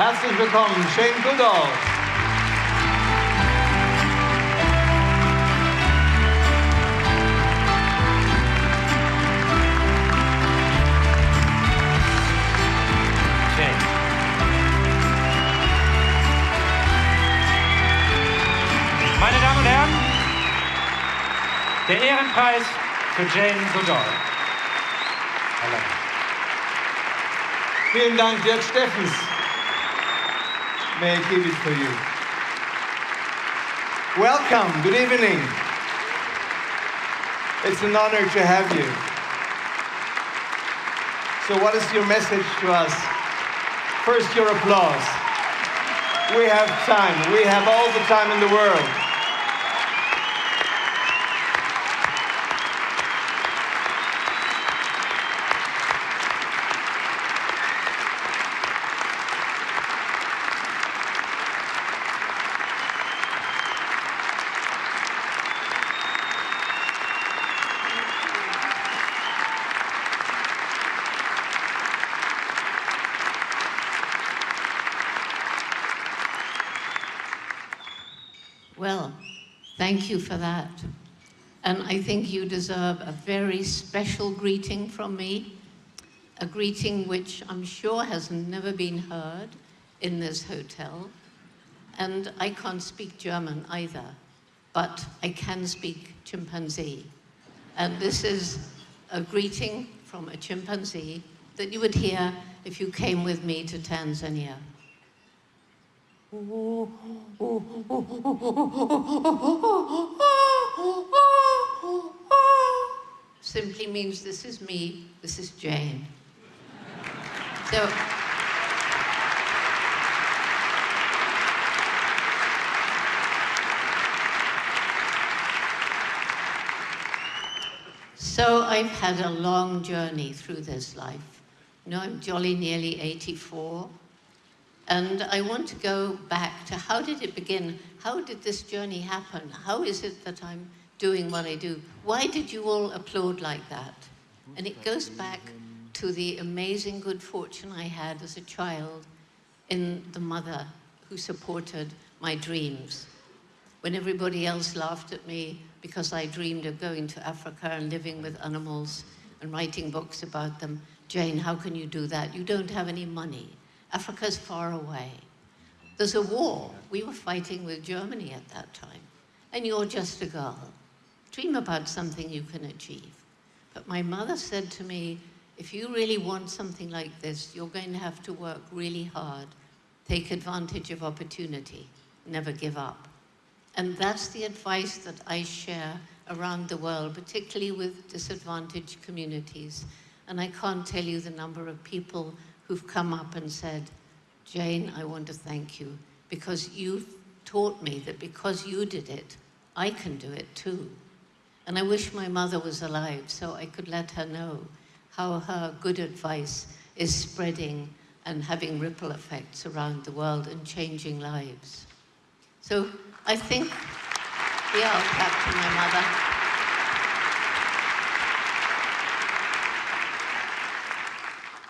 Herzlich willkommen, Jane Goodall. Jane. Meine Damen und Herren, der Ehrenpreis für Jane Goodall. Hallo. Vielen Dank, Dirk Steffens. May I give it for you. Welcome, good evening. It's an honor to have you. So what is your message to us? First, your applause. We have time. We have all the time in the world. Well, thank you for that. And I think you deserve a very special greeting from me, a greeting which I'm sure has never been heard in this hotel. And I can't speak German either, but I can speak chimpanzee. And this is a greeting from a chimpanzee that you would hear if you came with me to Tanzania. Simply means this is me, this is Jane. So I've had a long journey through this life. You know, I'm jolly nearly 84. And I want to go back to how did it begin? How did this journey happen? How is it that I'm doing what I do? Why did you all applaud like that? And it goes back to the amazing good fortune I had as a child in the mother who supported my dreams. When everybody else laughed at me because I dreamed of going to Africa and living with animals and writing books about them, Jane, how can you do that? You don't have any money. Africa's far away. There's a war. We were fighting with Germany at that time. And you're just a girl. Dream about something you can achieve. But my mother said to me, if you really want something like this, you're going to have to work really hard. Take advantage of opportunity. Never give up. And that's the advice that I share around the world, particularly with disadvantaged communities. And I can't tell you the number of people who've come up and said, Jane, I want to thank you because you taught me that because you did it, I can do it too. And I wish my mother was alive so I could let her know how her good advice is spreading and having ripple effects around the world and changing lives. So I think, yeah, I'll clap to my mother.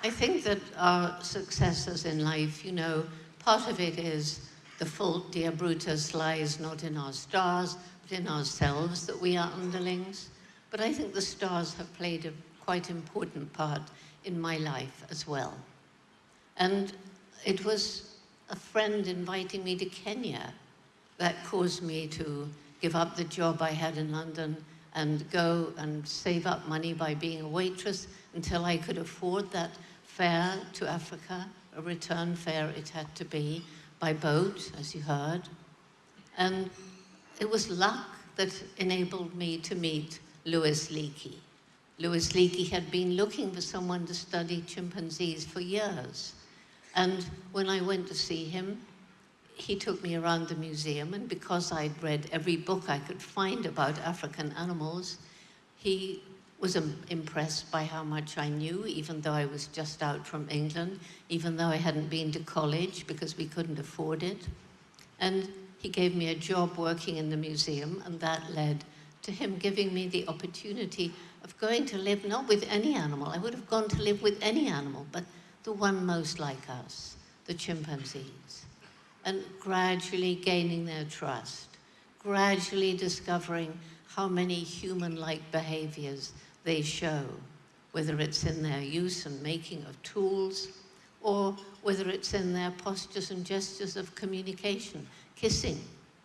I think that our successes in life, you know, part of it is the fault, dear Brutus, lies not in our stars, but in ourselves, that we are underlings. But I think the stars have played a quite important part in my life as well. And it was a friend inviting me to Kenya that caused me to give up the job I had in London and go and save up money by being a waitress until I could afford that fare to Africa, a return fare it had to be, by boat, as you heard. And it was luck that enabled me to meet Louis Leakey. Louis Leakey had been looking for someone to study chimpanzees for years. And when I went to see him, he took me around the museum, and because I'd read every book I could find about African animals, he was impressed by how much I knew, even though I was just out from England, even though I hadn't been to college because we couldn't afford it. And he gave me a job working in the museum, and that led to him giving me the opportunity of going to live not with any animal. I would have gone to live with any animal, but the one most like us, the chimpanzees, and gradually gaining their trust, gradually discovering how many human-like behaviors they show, whether it's in their use and making of tools, or whether it's in their postures and gestures of communication, kissing,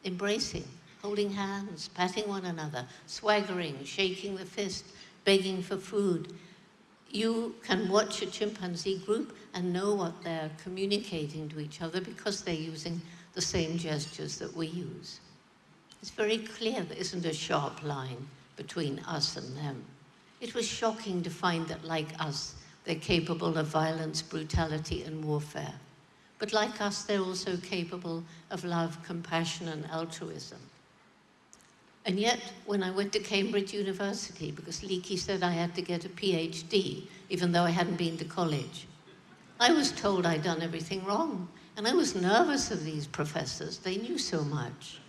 embracing, holding hands, patting one another, swaggering, shaking the fist, begging for food. You can watch a chimpanzee group and know what they're communicating to each other because they're using the same gestures that we use. It's very clear there isn't a sharp line between us and them. It was shocking to find that, like us, they're capable of violence, brutality, and warfare. But like us, they're also capable of love, compassion, and altruism. And yet, when I went to Cambridge University, because Leakey said I had to get a PhD, even though I hadn't been to college, I was told I'd done everything wrong. And I was nervous of these professors. They knew so much.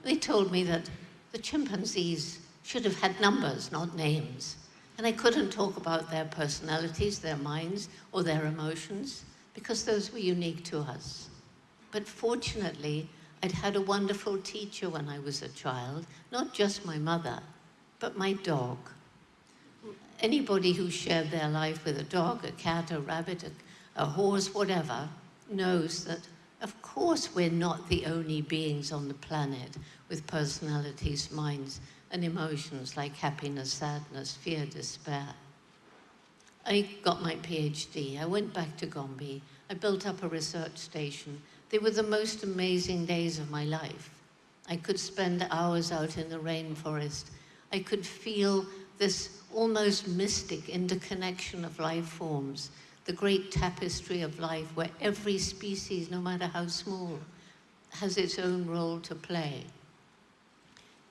They told me that the chimpanzees should have had numbers, not names. And I couldn't talk about their personalities, their minds, or their emotions, because those were unique to us. But fortunately, I'd had a wonderful teacher when I was a child, not just my mother, but my dog. Anybody who shared their life with a dog, a cat, a rabbit, a horse, whatever, knows that, of course, we're not the only beings on the planet with personalities, minds, and emotions like happiness, sadness, fear, despair. I got my PhD. I went back to Gombe. I built up a research station. They were the most amazing days of my life. I could spend hours out in the rainforest. I could feel this almost mystic interconnection of life forms, the great tapestry of life where every species, no matter how small, has its own role to play.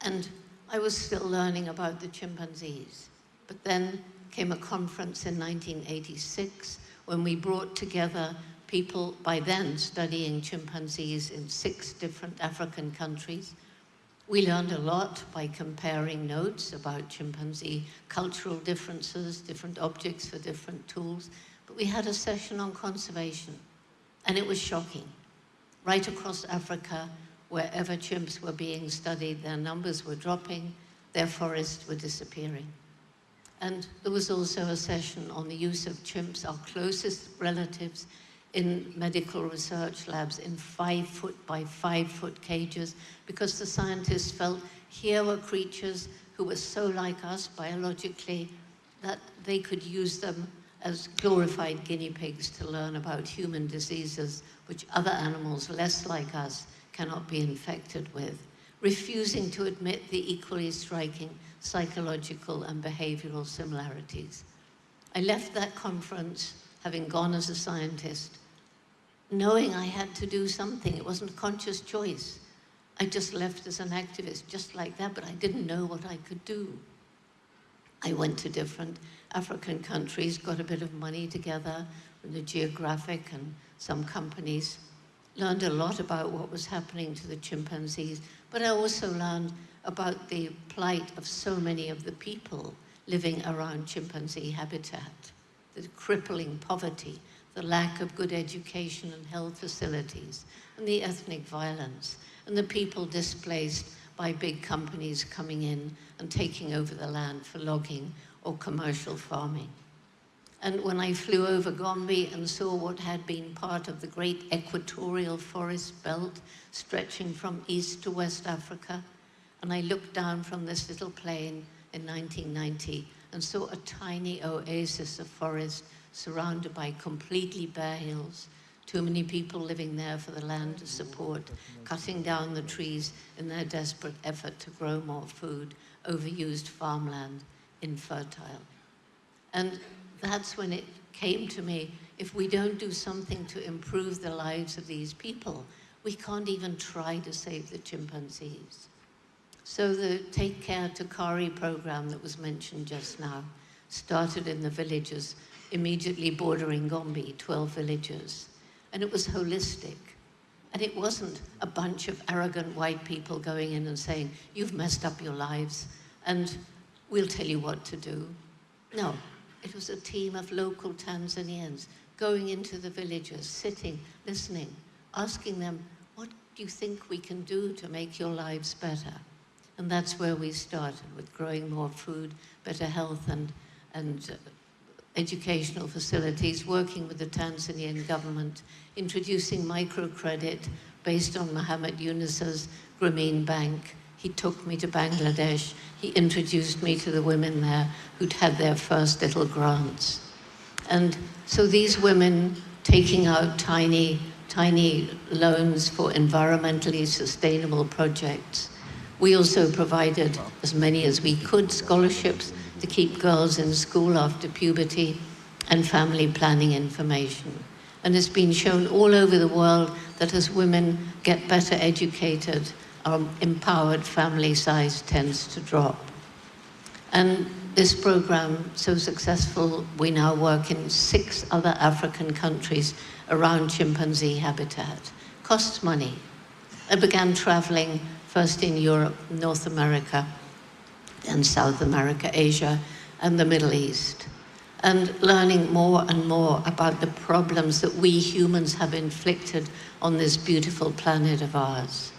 And I was still learning about the chimpanzees. But then came a conference in 1986 when we brought together people by then studying chimpanzees in 6 different African countries. We learned a lot by comparing notes about chimpanzee cultural differences, different objects for different tools. But we had a session on conservation, and it was shocking. Right across Africa, wherever chimps were being studied, their numbers were dropping, their forests were disappearing. And there was also a session on the use of chimps, our closest relatives, in medical research labs in 5-foot by 5-foot cages, because the scientists felt here were creatures who were so like us biologically that they could use them as glorified guinea pigs to learn about human diseases which other animals less like us cannot be infected with, refusing to admit the equally striking psychological and behavioral similarities. I left that conference, having gone as a scientist, knowing I had to do something. It wasn't a conscious choice. I just left as an activist, just like that, but I didn't know what I could do. I went to different African countries, got a bit of money together from the Geographic and some companies, learned a lot about what was happening to the chimpanzees, but I also learned about the plight of so many of the people living around chimpanzee habitat, the crippling poverty, the lack of good education and health facilities, and the ethnic violence, and the people displaced by big companies coming in and taking over the land for logging or commercial farming. And when I flew over Gombe and saw what had been part of the great equatorial forest belt stretching from East to West Africa, and I looked down from this little plane in 1990 and saw a tiny oasis of forest surrounded by completely bare hills, too many people living there for the land to support, cutting down the trees in their desperate effort to grow more food, overused farmland, infertile. And that's when it came to me, if we don't do something to improve the lives of these people, we can't even try to save the chimpanzees. So the Take Care Takari program that was mentioned just now started in the villages immediately bordering Gombe, 12 villages. And it was holistic. And it wasn't a bunch of arrogant white people going in and saying, you've messed up your lives and we'll tell you what to do. No, it was a team of local Tanzanians, going into the villages, sitting, listening, asking them, what do you think we can do to make your lives better? And that's where we started, with growing more food, better health, and educational facilities, working with the Tanzanian government, introducing microcredit based on Muhammad Yunus's Grameen Bank. He took me to Bangladesh. He introduced me to the women there who'd had their first little grants. And so these women taking out tiny loans for environmentally sustainable projects. We also provided, as many as we could, scholarships to keep girls in school after puberty and family planning information. And it's been shown all over the world that as women get better educated, our empowered family size tends to drop. And this program, so successful, we now work in 6 other African countries around chimpanzee habitat. Costs money. I began traveling first in Europe, North America, then South America, Asia, and the Middle East, and learning more and more about the problems that we humans have inflicted on this beautiful planet of ours.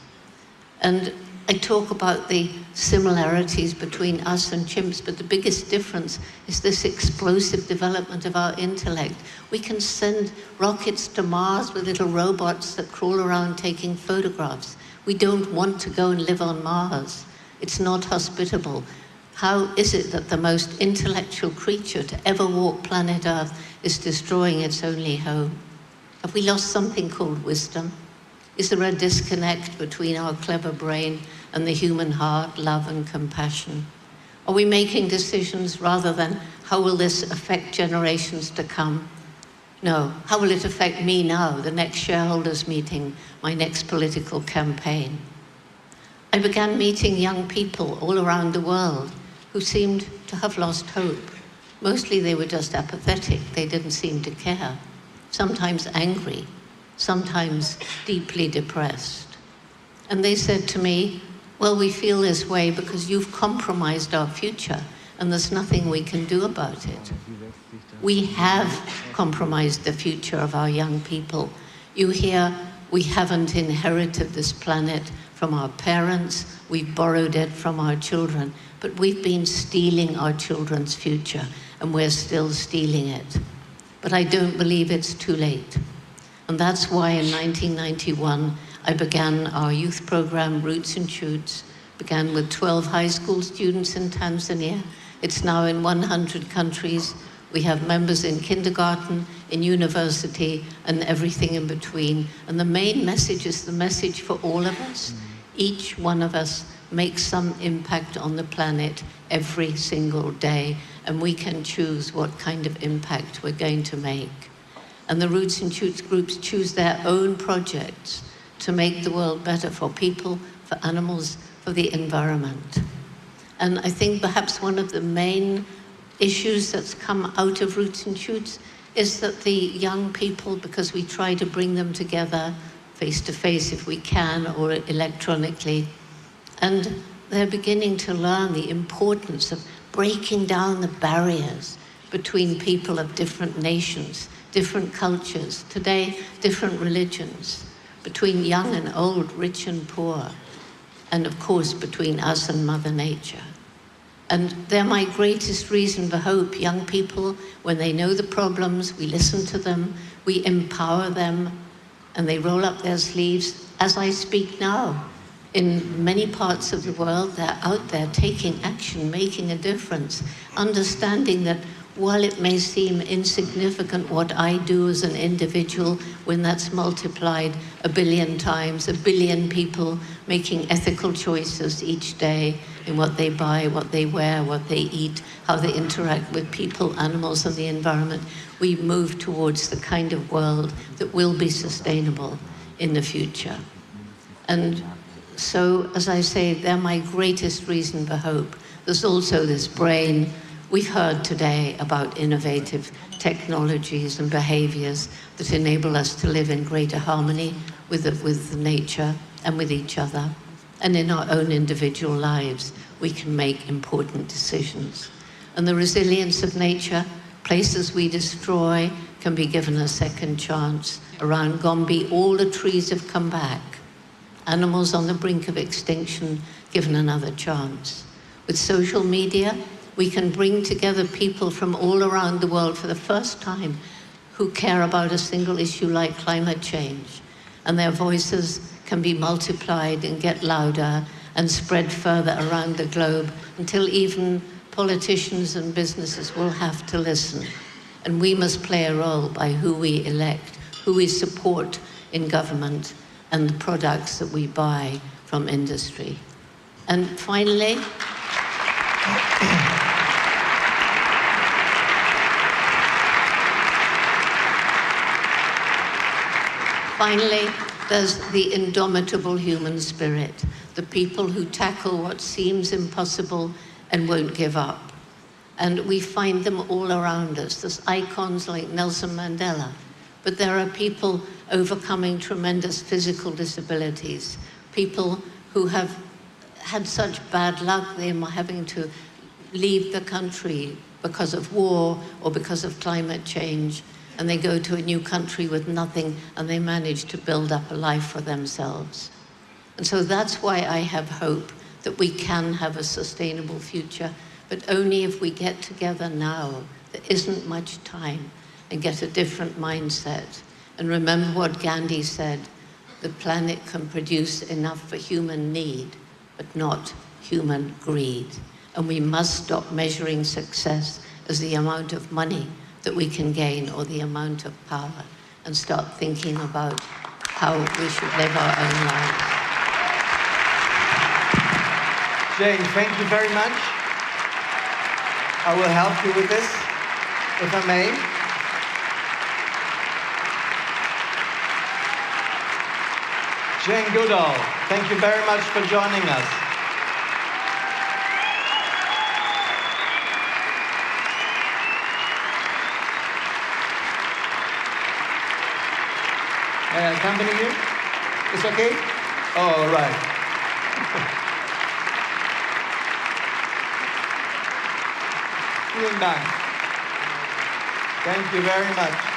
And I talk about the similarities between us and chimps, but the biggest difference is this explosive development of our intellect. We can send rockets to Mars with little robots that crawl around taking photographs. We don't want to go and live on Mars. It's not hospitable. How is it that the most intellectual creature to ever walk planet Earth is destroying its only home? Have we lost something called wisdom? Is there a disconnect between our clever brain and the human heart, love and compassion? Are we making decisions rather than how will this affect generations to come? No, how will it affect me now, the next shareholders meeting, my next political campaign? I began meeting young people all around the world who seemed to have lost hope. Mostly they were just apathetic, they didn't seem to care. Sometimes angry, sometimes deeply depressed. And they said to me, well, we feel this way because you've compromised our future and there's nothing we can do about it. We have compromised the future of our young people. You hear, we haven't inherited this planet from our parents, we've borrowed it from our children, but we've been stealing our children's future and we're still stealing it. But I don't believe it's too late. And that's why in 1991, I began our youth program, Roots and Shoots, began with 12 high school students in Tanzania. It's now in 100 countries. We have members in kindergarten, in university, and everything in between. And the main message is the message for all of us. Each one of us makes some impact on the planet every single day, and we can choose what kind of impact we're going to make. And the Roots and Shoots groups choose their own projects to make the world better for people, for animals, for the environment. And I think perhaps one of the main issues that's come out of Roots and Shoots is that the young people, because we try to bring them together face to face if we can, or electronically, and they're beginning to learn the importance of breaking down the barriers between people of different nations, different cultures, today different religions, between young and old, rich and poor, and of course between us and Mother Nature. And they're my greatest reason for hope. Young people, when they know the problems, we listen to them, we empower them, and they roll up their sleeves. As I speak now, in many parts of the world, they're out there taking action, making a difference, understanding that while it may seem insignificant what I do as an individual, when that's multiplied 1 billion times, 1 billion people making ethical choices each day in what they buy, what they wear, what they eat, how they interact with people, animals, and the environment, we move towards the kind of world that will be sustainable in the future. And so, as I say, they're my greatest reason for hope. There's also this brain. We've heard today about innovative technologies and behaviors that enable us to live in greater harmony with nature and with each other. And in our own individual lives, we can make important decisions. And the resilience of nature, places we destroy, can be given a second chance. Around Gombe, all the trees have come back. Animals on the brink of extinction given another chance. With social media, we can bring together people from all around the world for the first time who care about a single issue like climate change. And their voices can be multiplied and get louder and spread further around the globe until even politicians and businesses will have to listen. And we must play a role by who we elect, who we support in government, and the products that we buy from industry. And finally, there's the indomitable human spirit, the people who tackle what seems impossible and won't give up. And we find them all around us. There's icons like Nelson Mandela, but there are people overcoming tremendous physical disabilities, people who have had such bad luck they are having to leave the country because of war or because of climate change, and they go to a new country with nothing and they manage to build up a life for themselves. And so that's why I have hope that we can have a sustainable future, but only if we get together now. There isn't much time, and get a different mindset. And remember what Gandhi said, the planet can produce enough for human need, but not human greed. And we must stop measuring success as the amount of money that we can gain or the amount of power, and start thinking about how we should live our own lives. Jane, thank you very much. I will help you with this, if I may. Jane Goodall, thank you very much for joining us. May I accompany you? It's okay? Oh, all right. Vielen Dank. Thank you very much.